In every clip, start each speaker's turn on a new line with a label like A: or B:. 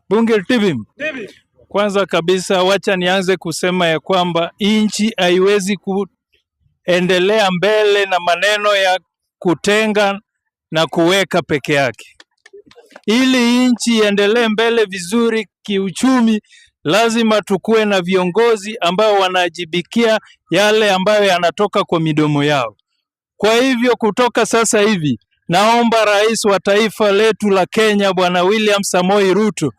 A: Bunge TV. Kwanza kabisa wacha nianze kusema ya kwamba nchi haiwezi kuendelea mbele na maneno ya kutenga na kuweka peke yake. Ili nchi iendelee mbele vizuri kiuchumi, lazima tukue na viongozi ambao wanajibikia yale ambayo yanatoka kwa midomo yao. Kwa hivyo kutoka sasa hivi naomba rais wa taifa letu la Kenya Bwana William Samoei Ruto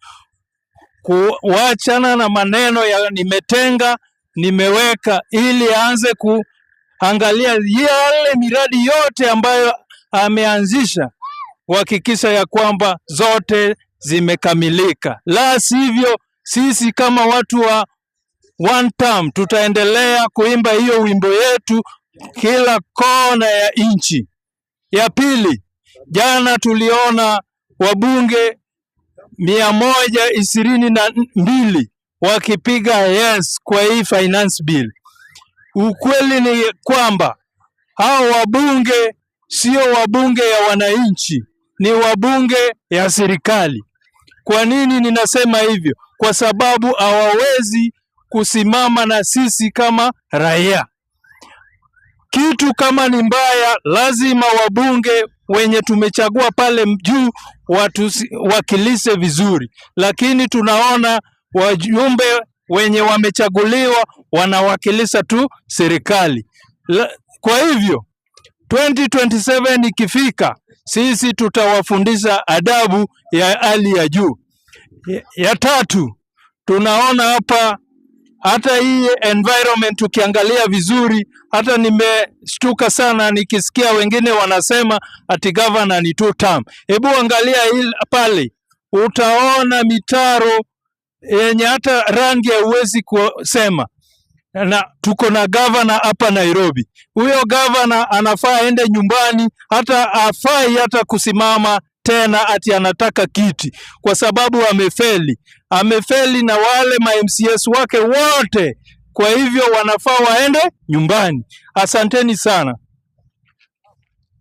A: kuachana na maneno ya nimetenga nimeweka, ili aanze kuangalia yale miradi yote ambayo ameanzisha, kuhakikisha ya kwamba zote zimekamilika. La sivyo sisi kama watu wa one term tutaendelea kuimba hiyo wimbo yetu kila kona ya nchi. Ya pili, jana tuliona wabunge 122 wakipiga yes kwa hii finance bill. Ukweli ni kwamba hao wabunge sio wabunge ya wananchi, ni wabunge ya serikali. Kwa nini ninasema hivyo? Kwa sababu hawawezi kusimama na sisi kama raia. Kitu kama ni mbaya, lazima wabunge wenye tumechagua pale juu wakilishe vizuri, lakini tunaona wajumbe wenye wamechaguliwa wanawakilisha tu serikali. Kwa hivyo 2027 ikifika, sisi tutawafundisha adabu ya hali ya juu. Ya tatu, tunaona hapa hata hii environment tukiangalia vizuri, hata nimeshtuka sana nikisikia wengine wanasema ati governor ni 2 term. Hebu angalia hili pale, utaona mitaro yenye hata rangi hauwezi kusema. Na tuko na governor hapa Nairobi. Huyo governor anafaa aende nyumbani, hata afai hata kusimama tena ati anataka kiti, kwa sababu amefeli na wale ma MCS wake wote. Kwa hivyo wanafaa waende nyumbani. Asanteni sana.